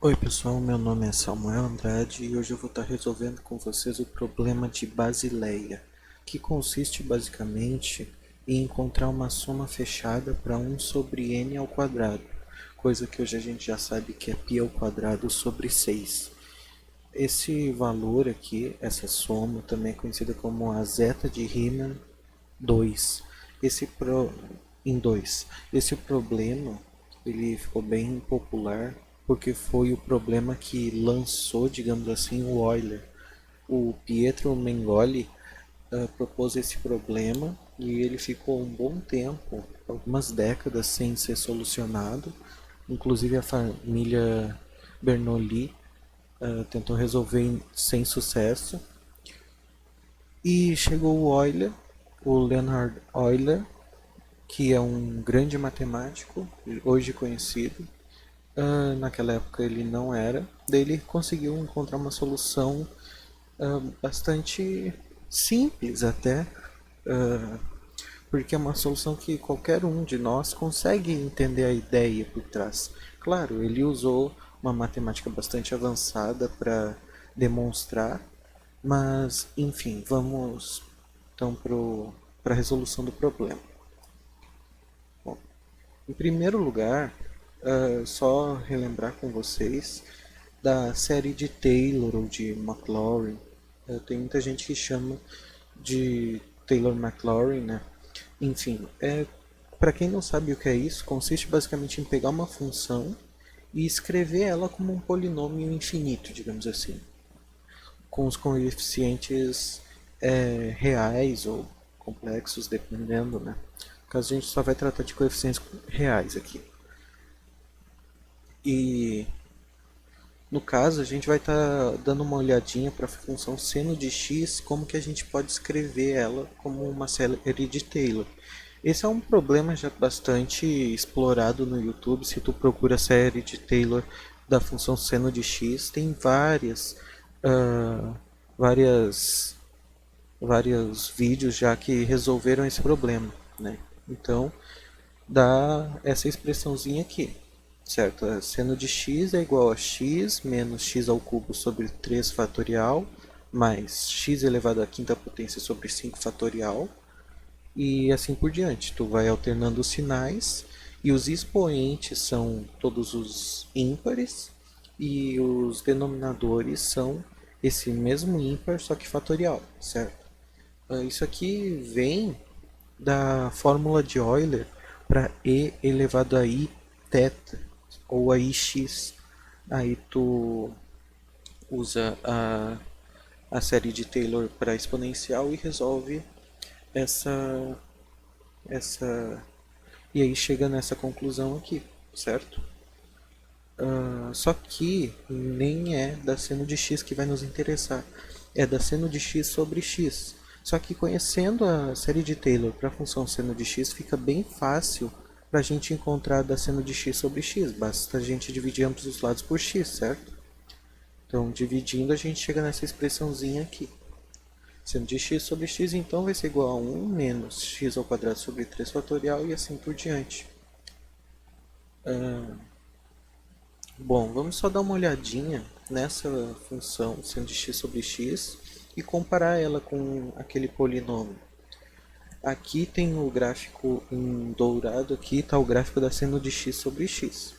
Oi pessoal, meu nome é Samuel Andrade e hoje eu vou estar resolvendo com vocês o problema de Basileia, que consiste basicamente em encontrar uma soma fechada para 1 sobre n ao quadrado, coisa que hoje a gente já sabe que é π ao quadrado sobre 6. Esse valor aqui, essa soma, também é conhecida como a zeta de Riemann 2. Esse pro... em 2. Esse problema ele ficou bem popular porque foi o problema que lançou, digamos assim, o Euler. O Pietro Mengoli propôs esse problema e ele ficou um bom tempo, algumas décadas, sem ser solucionado. Inclusive a família Bernoulli tentou resolver sem sucesso. E chegou o Euler, o Leonhard Euler, que é um grande matemático, hoje conhecido. Naquela época ele não era. Daí ele conseguiu encontrar uma solução bastante simples até, porque é uma solução que qualquer um de nós consegue entender a ideia por trás. Claro, ele usou uma matemática bastante avançada para demonstrar, mas enfim, vamos então para a resolução do problema. Bom, em primeiro lugar, só relembrar com vocês da série de Taylor ou de Maclaurin. Tem muita gente que chama de Taylor-Maclaurin, né? Enfim, para quem não sabe o que é isso, consiste basicamente em pegar uma função e escrever ela como um polinômio infinito, digamos assim, com os coeficientes reais ou complexos, dependendo, né? No caso, a gente só vai tratar de coeficientes reais aqui. E no caso, a gente vai estar dando uma olhadinha para a função seno de x, como que a gente pode escrever ela como uma série de Taylor. Esse é um problema já bastante explorado no YouTube. Se tu procura série de Taylor da função seno de x, tem uh, várias, vários vídeos já que resolveram esse problema, né? Então, dá essa expressãozinha aqui, certo? Seno de x é igual a x menos x ao cubo sobre 3 fatorial mais x elevado à quinta potência sobre 5 fatorial e assim por diante. Tu vai alternando os sinais e os expoentes são todos os ímpares e os denominadores são esse mesmo ímpar, só que fatorial, certo? Isso aqui vem da fórmula de Euler para e elevado a i θ ou a ix. Aí tu usa a série de Taylor para exponencial e resolve essa essa e aí chega nessa conclusão aqui, certo? Só que nem é da seno de x que vai nos interessar, é da seno de x sobre x. Só que conhecendo a série de Taylor para a função seno de x, fica bem fácil para a gente encontrar da seno de x sobre x. Basta a gente dividir ambos os lados por x, certo? Então, dividindo, a gente chega nessa expressãozinha aqui. Seno de x sobre x, então, vai ser igual a 1 menos x ao quadrado sobre 3 fatorial e assim por diante. Bom, vamos só dar uma olhadinha nessa função seno de x sobre x e comparar ela com aquele polinômio. Aqui tem o gráfico em dourado, aqui está o gráfico da seno de x sobre x.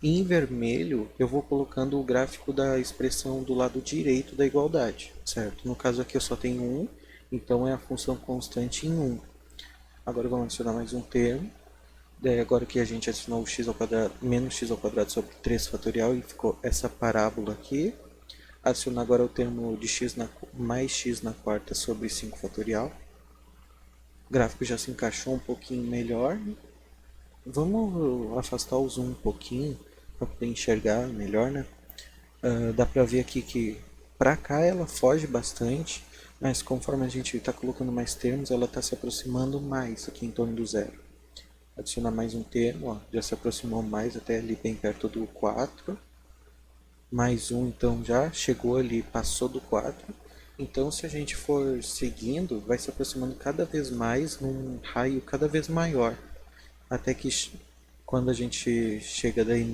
E em vermelho eu vou colocando o gráfico da expressão do lado direito da igualdade, certo? No caso aqui eu só tenho 1, então é a função constante em 1. Agora vamos adicionar mais um termo. Daí agora que a gente adicionou o x ao quadrado, menos x ao quadrado sobre 3 fatorial e ficou essa parábola aqui. Adicionar agora o termo de mais x na quarta sobre 5 fatorial. O gráfico já se encaixou um pouquinho melhor. Vamos afastar o zoom um pouquinho para poder enxergar melhor, né? Dá para ver aqui que para cá ela foge bastante, mas conforme a gente está colocando mais termos, ela está se aproximando mais aqui em torno do zero. Adicionar mais um termo, ó, já se aproximou mais até ali bem perto do 4. Mais um, então já chegou ali, passou do 4. Então, se a gente for seguindo, vai se aproximando cada vez mais num raio cada vez maior. Até que quando a gente chega daí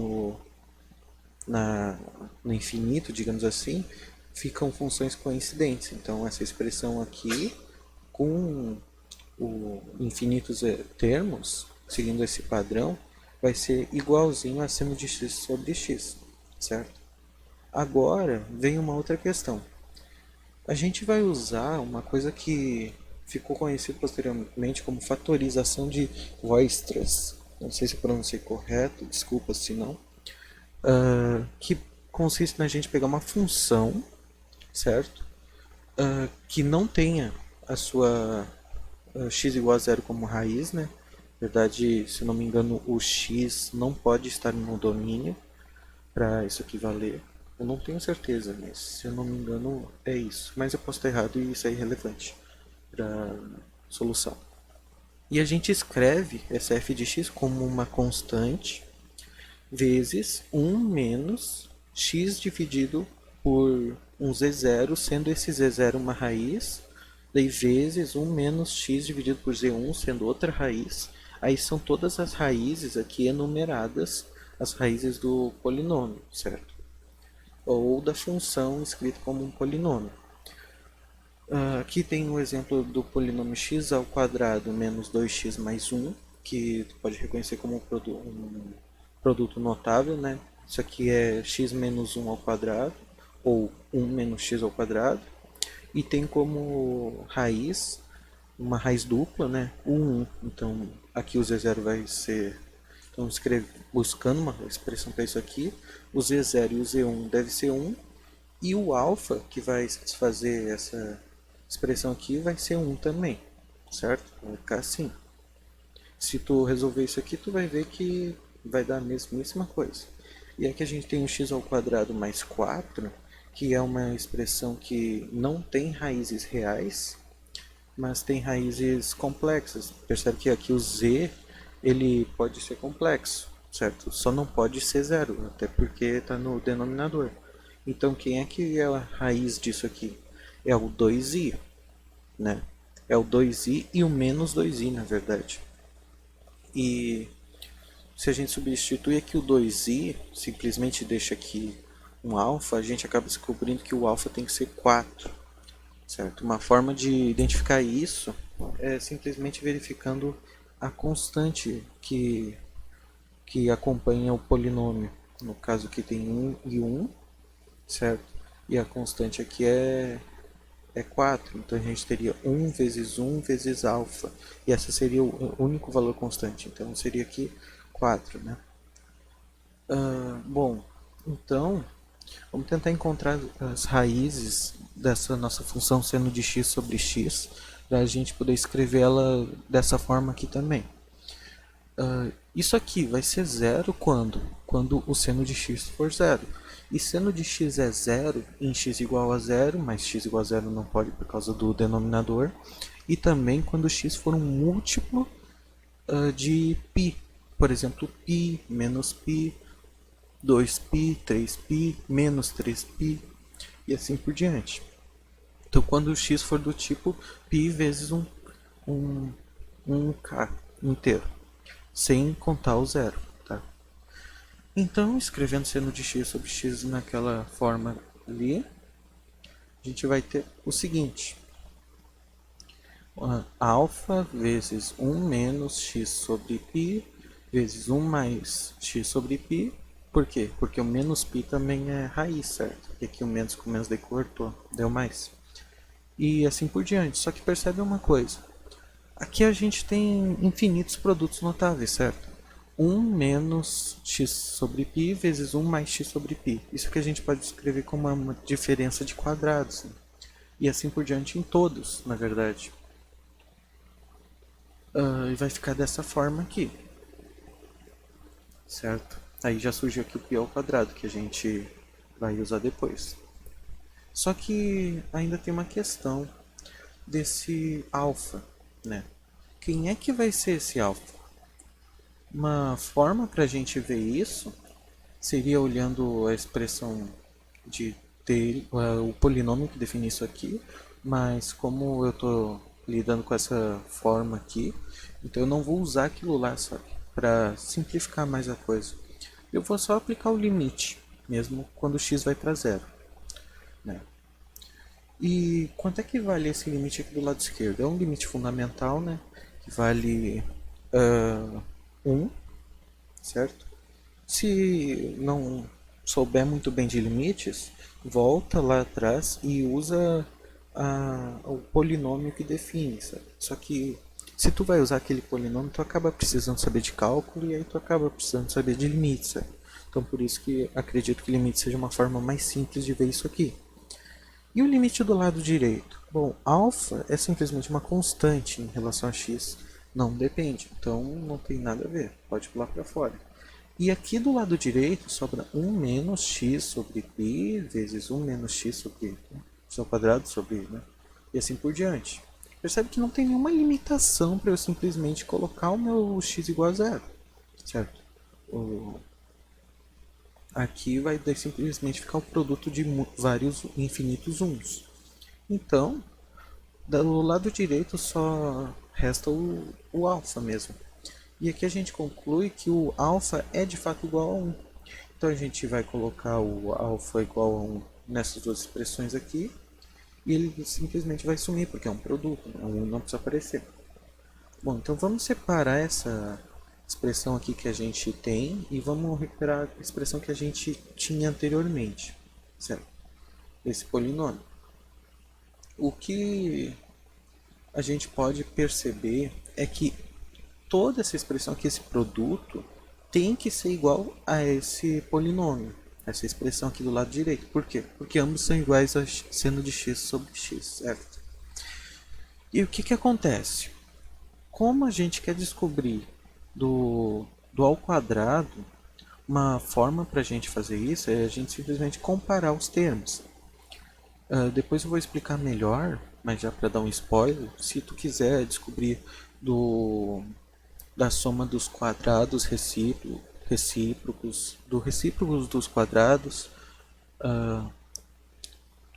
na, no infinito, digamos assim, ficam funções coincidentes. Então essa expressão aqui, com infinitos termos, seguindo esse padrão, vai ser igualzinho a seno de x sobre x, certo? Agora vem uma outra questão. A gente vai usar uma coisa que ficou conhecido posteriormente como fatorização de Weierstrass. Não sei se eu pronunciei correto, desculpa se não. Que consiste na gente pegar uma função, certo? Que não tenha a sua x igual a zero como raiz, né? Na verdade, se eu não me engano, o x não pode estar no domínio para isso aqui valer. Eu não tenho certeza, mas se eu não me engano é isso. Mas eu posso estar errado e isso é irrelevante para solução. E a gente escreve essa f de x como uma constante vezes 1 menos x dividido por um z0, sendo esse z0 uma raiz, daí vezes 1 menos x dividido por z1, sendo outra raiz. Aí são todas as raízes aqui enumeradas, as raízes do polinômio, certo? Ou da função escrita como um polinômio. Aqui tem o exemplo do polinômio x ao quadrado menos 2x mais 1, que tu pode reconhecer como um produto notável, né? Isso aqui é x menos 1 ao quadrado, ou 1 menos x ao quadrado. E tem como raiz, uma raiz dupla, né? O 1. Então, aqui o z0 vai ser... Então, buscando uma expressão para isso aqui, o z0 e o z1 deve ser 1, e o alfa, que vai satisfazer essa expressão aqui, vai ser 1 também, certo? Vai ficar assim. Se tu resolver isso aqui, tu vai ver que vai dar a mesmíssima coisa. E aqui a gente tem o x ao quadrado mais 4, que é uma expressão que não tem raízes reais, mas tem raízes complexas. Percebe que aqui o z ele pode ser complexo, certo? Só não pode ser zero, até porque está no denominador. Então quem é que é a raiz disso aqui? É o 2i, né? É o 2i e o menos 2i, na verdade. E se a gente substitui aqui o 2i, simplesmente deixa aqui um alfa, a gente acaba descobrindo que o alfa tem que ser 4, certo? Uma forma de identificar isso é simplesmente verificando a constante que acompanha o polinômio. No caso aqui tem 1 e 1, certo? E a constante aqui é 4. Então a gente teria 1 vezes 1 vezes alfa. E esse seria o único valor constante. Então seria aqui 4, né? Bom, então vamos tentar encontrar as raízes dessa nossa função seno de x sobre x, para a gente poder escrever ela dessa forma aqui também. Isso aqui vai ser zero quando? Quando o seno de x for zero. E seno de x é zero em x igual a zero, mas x igual a zero não pode por causa do denominador. E também quando x for um múltiplo de π. Por exemplo, π, menos π, 2π, 3π, menos 3π e assim por diante. Então, quando o x for do tipo π vezes um k inteiro, sem contar o zero. Tá? Então, escrevendo seno de x sobre x naquela forma ali, a gente vai ter o seguinte. Alfa vezes 1 menos x sobre π vezes 1 mais x sobre π. Por quê? Porque o menos π também é raiz, certo? E aqui o menos com menos daí cortou, deu mais. E assim por diante. Só que percebe uma coisa. Aqui a gente tem infinitos produtos notáveis, certo? 1 menos x sobre π vezes 1 mais x sobre π. Isso que a gente pode escrever como uma diferença de quadrados. Né? E assim por diante em todos, na verdade. E vai ficar dessa forma aqui. Certo? Aí já surgiu aqui o π ao quadrado, que a gente vai usar depois. Só que ainda tem uma questão desse alfa, né? Quem é que vai ser esse alfa? Uma forma para a gente ver isso seria olhando a expressão de ter o polinômio que define isso aqui, mas como eu estou lidando com essa forma aqui, então eu não vou usar aquilo lá, sabe? Para simplificar mais a coisa. Eu vou só aplicar o limite. mesmo quando x vai para zero, né? E quanto é que vale esse limite aqui do lado esquerdo? É um limite fundamental, né? Que vale 1, certo? Se não souber muito bem de limites, volta lá atrás e usa o polinômio que define, sabe? Só que se tu vai usar aquele polinômio, tu acaba precisando saber de cálculo e aí tu acaba precisando saber de limites, sabe? Então por isso que acredito que limite seja uma forma mais simples de ver isso aqui. E o limite do lado direito? Bom, alfa é simplesmente uma constante em relação a x. Não depende, então não tem nada a ver. Pode pular para fora. E aqui do lado direito sobra 1 menos x sobre π vezes 1 menos x sobre x ao quadrado sobre, né? E assim por diante. Percebe que não tem nenhuma limitação para eu simplesmente colocar o meu x igual a zero, certo? Aqui vai simplesmente ficar o produto de vários infinitos uns. Então, do lado direito só resta o alfa mesmo. E aqui a gente conclui que o alfa é de fato igual a 1. Então a gente vai colocar o alfa igual a 1 nessas duas expressões aqui. E ele simplesmente vai sumir, porque é um produto, né? 1 não precisa aparecer. Bom, então vamos separar essa expressão aqui que a gente tem e vamos recuperar a expressão que a gente tinha anteriormente, certo? Esse polinômio. O que a gente pode perceber é que toda essa expressão aqui, esse produto, tem que ser igual a esse polinômio, essa expressão aqui do lado direito. Por quê? Porque ambos são iguais a seno de x sobre x, certo? E o que acontece? Como a gente quer descobrir do ao quadrado, uma forma para a gente fazer isso é a gente simplesmente comparar os termos. Depois eu vou explicar melhor, mas já para dar um spoiler, se tu quiser descobrir da soma dos quadrados recíprocos, do recíprocos dos quadrados,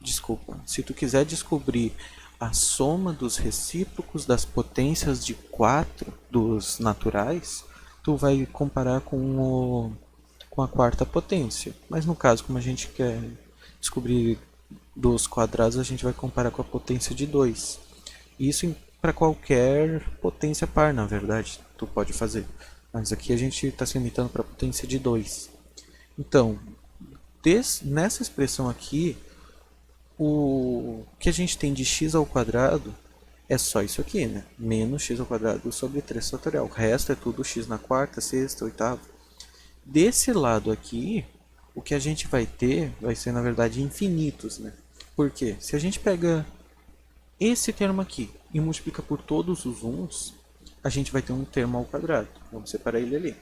desculpa, se tu quiser descobrir a soma dos recíprocos das potências de 4 dos naturais, tu vai comparar com a quarta potência. Mas no caso, como a gente quer descobrir dos quadrados, a gente vai comparar com a potência de 2. Isso para qualquer potência par, na verdade, tu pode fazer. Mas aqui a gente está se limitando para a potência de 2. Então, nessa expressão aqui, o que a gente tem de x ao quadrado é só isso aqui, né? Menos x ao quadrado sobre 3 fatorial. O resto é tudo x na quarta, sexta, oitava. Desse lado aqui, o que a gente vai ter vai ser, na verdade, infinitos, né? Por quê? Se a gente pega esse termo aqui e multiplica por todos os uns, a gente vai ter um termo ao quadrado. Vamos separar ele ali.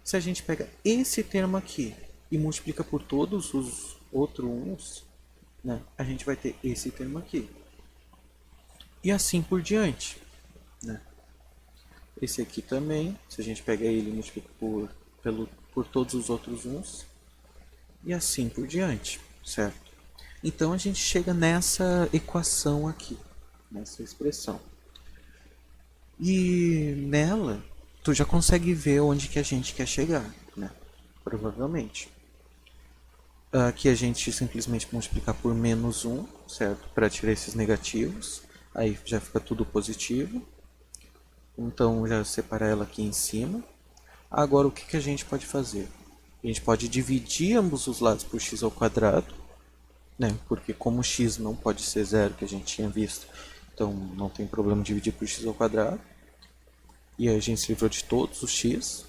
Se a gente pega esse termo aqui e multiplica por todos os outros uns, né, a gente vai ter esse termo aqui. E assim por diante. Né? Esse aqui também, se a gente pega ele e multiplica por todos os outros uns, e assim por diante, certo? Então a gente chega nessa equação aqui, nessa expressão. E nela, tu já consegue ver onde que a gente quer chegar, né? Provavelmente. Aqui a gente simplesmente multiplicar por menos 1, certo? Para tirar esses negativos. Aí já fica tudo positivo. Então já separar ela aqui em cima. Agora o que a gente pode fazer? A gente pode dividir ambos os lados por x ao quadrado, né? Porque como x não pode ser zero, que a gente tinha visto, então não tem problema dividir por x ao quadrado. E aí a gente se livrou de todos os x.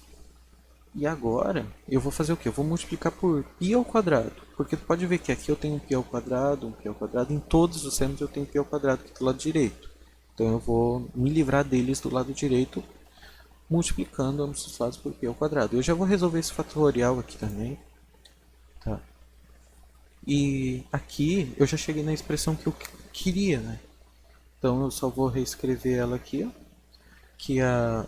E agora eu vou fazer o que? Eu vou multiplicar por π ao quadrado. Porque tu pode ver que aqui eu tenho um π ao quadrado, um π ao quadrado. Em todos os senos eu tenho π ao quadrado aqui do lado direito. Então eu vou me livrar deles do lado direito, multiplicando ambos os lados por π ao quadrado. Eu já vou resolver esse fatorial aqui também. Tá. E aqui eu já cheguei na expressão que eu queria, né? Então eu só vou reescrever ela aqui, ó, que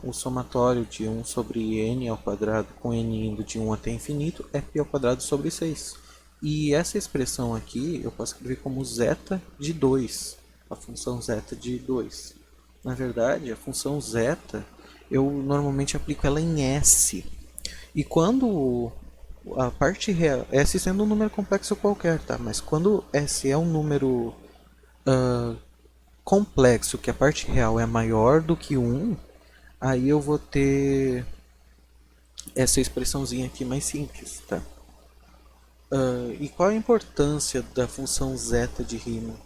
o somatório de 1 sobre n ao quadrado com n indo de 1 até infinito é π ao quadrado sobre 6. E essa expressão aqui eu posso escrever como zeta de 2, a função zeta de 2. Na verdade, a função zeta eu normalmente aplico ela em S. E quando A parte real, S sendo um número complexo qualquer, tá? Mas quando S é um número complexo, que a parte real é maior do que um, aí eu vou ter essa expressãozinha aqui mais simples, tá? E qual a importância da função zeta de Riemann?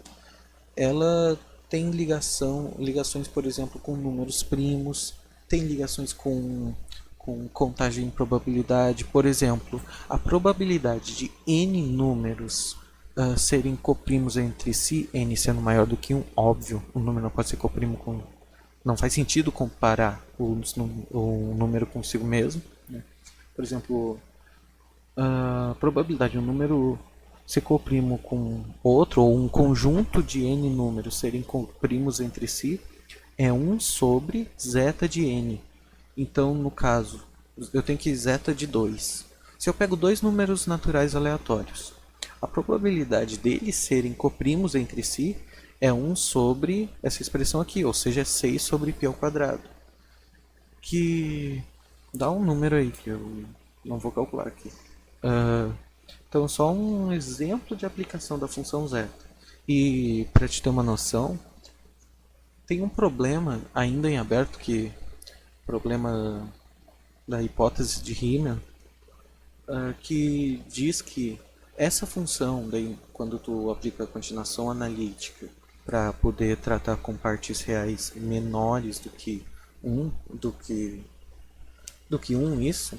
Ela tem ligações, por exemplo, com números primos, tem ligações com contagem e probabilidade. Por exemplo, a probabilidade de n números serem coprimos entre si, n sendo maior do que um, óbvio, o número não pode ser coprimo com. Não faz sentido comparar o número consigo mesmo. Né? Por exemplo, a probabilidade de um número ser coprimo com outro, ou um conjunto de n números serem coprimos entre si, é 1 sobre zeta de n. Então, no caso, eu tenho que zeta de 2. Se eu pego dois números naturais aleatórios, a probabilidade deles serem coprimos entre si é 1 sobre essa expressão aqui, ou seja, é 6 sobre π ao quadrado. Que dá um número aí que eu não vou calcular aqui. Uh, então, só um exemplo de aplicação da função zeta. E para te ter uma noção, tem um problema ainda em aberto, que problema da hipótese de Riemann, que diz que essa função, daí, quando tu aplica a continuação analítica para poder tratar com partes reais menores do que um isso,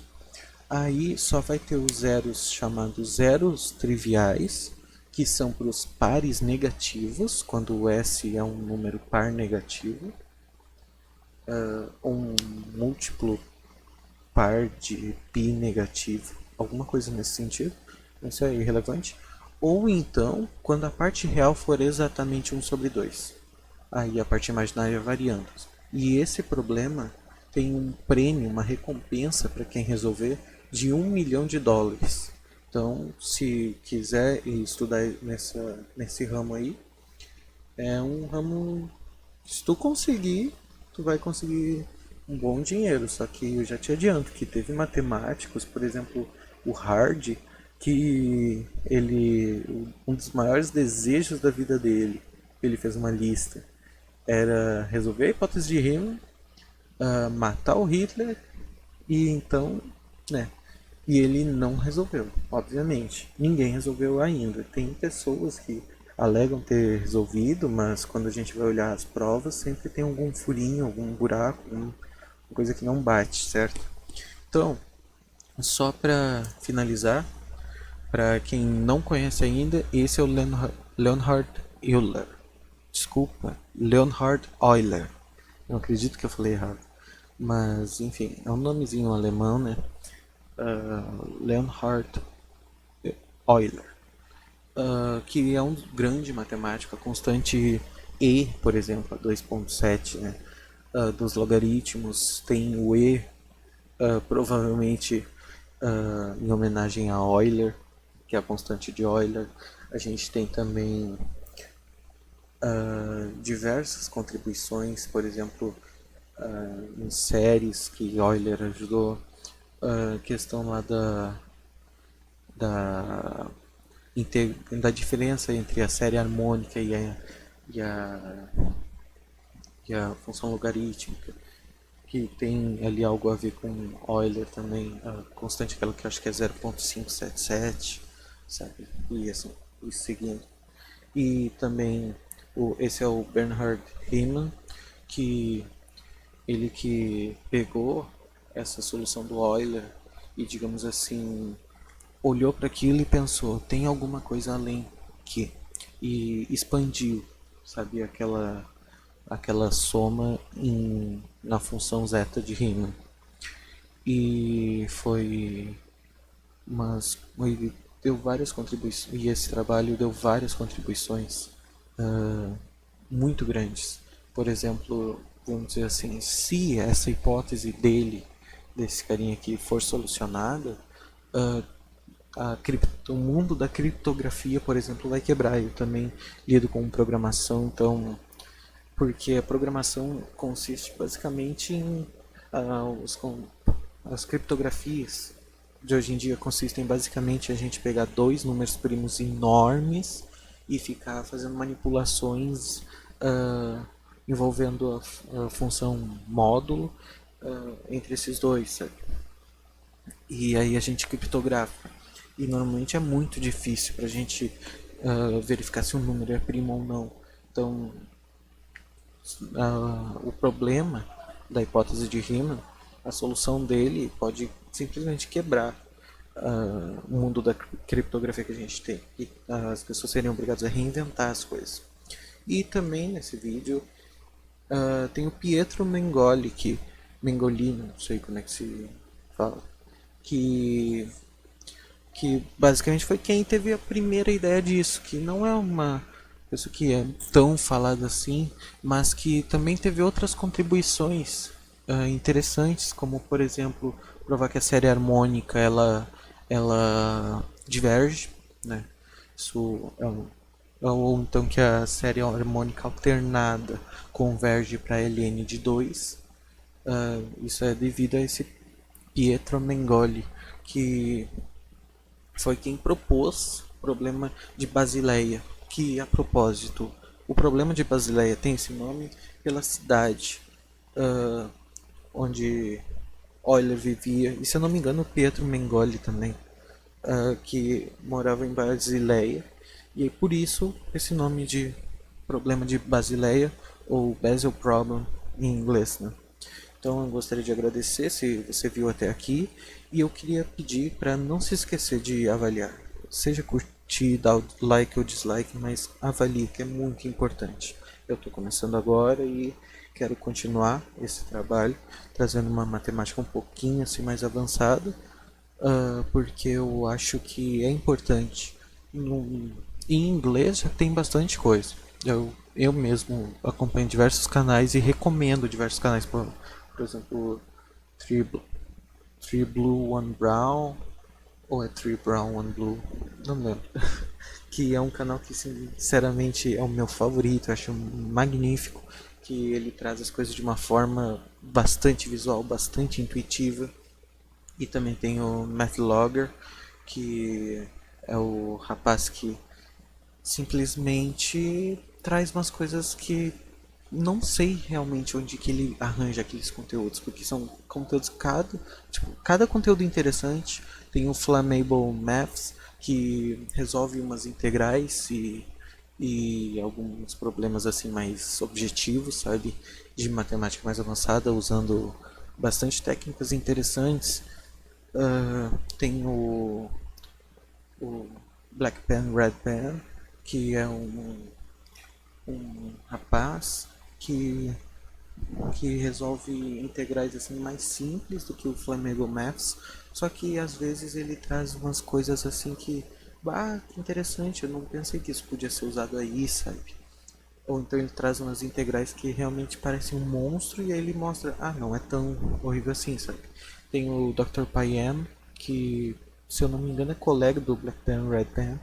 aí só vai ter os zeros chamados zeros triviais, que são para os pares negativos, quando o S é um número par negativo, um múltiplo par de π negativo, alguma coisa nesse sentido, isso é irrelevante. Ou então, quando a parte real for exatamente 1 sobre 2, aí a parte imaginária variando. E esse problema tem um prêmio, uma recompensa para quem resolver de US$ 1 milhão. Então, se quiser estudar nesse ramo aí, é um ramo, se tu conseguir, tu vai conseguir um bom dinheiro. Só que eu já te adianto que teve matemáticos, por exemplo, o Hardy, que um dos maiores desejos da vida dele, ele fez uma lista, era resolver a hipótese de Riemann, matar o Hitler, e então, né? E ele não resolveu, obviamente. Ninguém resolveu ainda. Tem pessoas que alegam ter resolvido, mas quando a gente vai olhar as provas, sempre tem algum furinho, algum buraco, alguma coisa que não bate, certo? Então, só para finalizar, para quem não conhece ainda, esse é o Leonhard Euler. Desculpa, Leonhard Euler. Não acredito que eu falei errado. Mas, enfim, é um nomezinho alemão, né? Leonhard Euler. Que é um grande matemático, a constante E, por exemplo, a 2,7, né? Dos logaritmos, tem o E, provavelmente em homenagem a Euler, que é a constante de Euler. A gente tem também diversas contribuições, por exemplo, em séries que Euler ajudou, questão lá da, da diferença entre a série harmônica e a, e a função logarítmica, que tem ali algo a ver com Euler também, a constante aquela que eu acho que é 0,577, sabe? E assim, e seguindo. E também esse é o Bernhard Riemann, que ele que pegou essa solução do Euler e, digamos assim, olhou para aquilo e pensou, tem alguma coisa além que, e expandiu, sabe, aquela soma na função zeta de Riemann. E ele deu várias contribuições, e esse trabalho deu várias contribuições muito grandes. Por exemplo, vamos dizer assim, se essa hipótese desse carinha aqui, for solucionada, uh, o mundo da criptografia, por exemplo, vai quebrar. Eu também lido com programação, então, porque a programação consiste basicamente em as criptografias de hoje em dia consistem basicamente em a gente pegar dois números primos enormes e ficar fazendo manipulações ah, envolvendo a função módulo entre esses dois, sabe? E aí a gente criptografa. E normalmente é muito difícil para a gente verificar se um número é primo ou não. Então, o problema da hipótese de Riemann, a solução dele pode simplesmente quebrar o mundo da criptografia que a gente tem. E as pessoas seriam obrigadas a reinventar as coisas. E também nesse vídeo tem o Pietro Mengoli, Mengolini, não sei como é que se fala, que que basicamente foi quem teve a primeira ideia disso, que não é uma pessoa que é tão falada assim, mas que também teve outras contribuições interessantes, como por exemplo provar que a série harmônica ela diverge, né? Isso é ou então que a série harmônica alternada converge para ln de 2. Isso é devido a esse Pietro Mengoli, que foi quem propôs o problema de Basileia, que a propósito, o problema de Basileia tem esse nome pela cidade onde Euler vivia, e se eu não me engano Pietro Mengoli também, que morava em Basileia, e por isso esse nome de problema de Basileia, ou Basel Problem em inglês, né? Então eu gostaria de agradecer se você viu até aqui e eu queria pedir para não se esquecer de avaliar. Seja curtir, dar o like ou dislike, mas avalie, que é muito importante. Eu estou começando agora e quero continuar esse trabalho, trazendo uma matemática um pouquinho assim mais avançada, porque eu acho que é importante. No, em inglês já tem bastante coisa. Eu mesmo acompanho diversos canais e recomendo diversos canais. Por exemplo, Three, Three Blue, One Brown. Ou é Three Brown, One Blue? Não lembro. Que é um canal que sinceramente é o meu favorito. Eu acho magnífico. Que ele traz as coisas de uma forma bastante visual, bastante intuitiva. E também tem o Matt Logger, que é o rapaz que simplesmente traz umas coisas que não sei realmente onde que ele arranja aqueles conteúdos, porque são conteúdos cada conteúdo interessante. Tem o Flammable Maths, que resolve umas integrais e alguns problemas assim mais objetivos, sabe, de matemática mais avançada, usando bastante técnicas interessantes. Tem o Black Pen, Red Pen, que é um rapaz que, que resolve integrais assim mais simples do que o Flamengo Maths, só que às vezes ele traz umas coisas assim que, bah, que interessante, eu não pensei que isso podia ser usado aí, sabe? Ou então ele traz umas integrais que realmente parecem um monstro e aí ele mostra, ah, não é tão horrível assim, sabe? Tem o Dr. Payam, que se eu não me engano é colega do Black Pen Red Pen,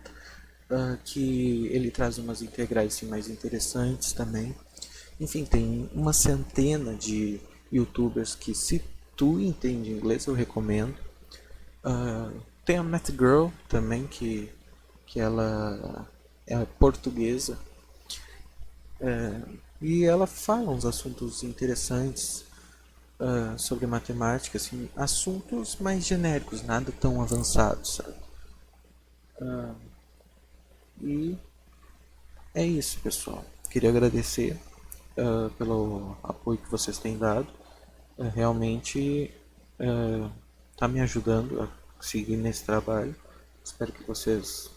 que ele traz umas integrais assim, mais interessantes também. Enfim, tem uma centena de youtubers que, se tu entende inglês, eu recomendo. Tem a Math Girl também, que ela é portuguesa. E ela fala uns assuntos interessantes sobre matemática, assim, assuntos mais genéricos, nada tão avançados, sabe? E é isso, pessoal. Queria agradecer pelo apoio que vocês têm dado. Realmente está me ajudando a seguir nesse trabalho. Espero que vocês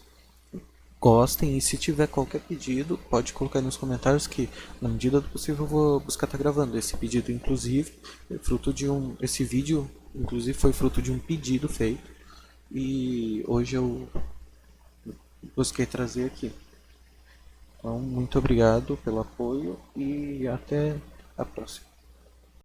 gostem e se tiver qualquer pedido, pode colocar nos comentários que na medida do possível eu vou buscar estar gravando. Esse pedido inclusive é fruto de esse vídeo inclusive foi fruto de um pedido feito e hoje eu busquei trazer aqui. Então, muito obrigado pelo apoio e até a próxima.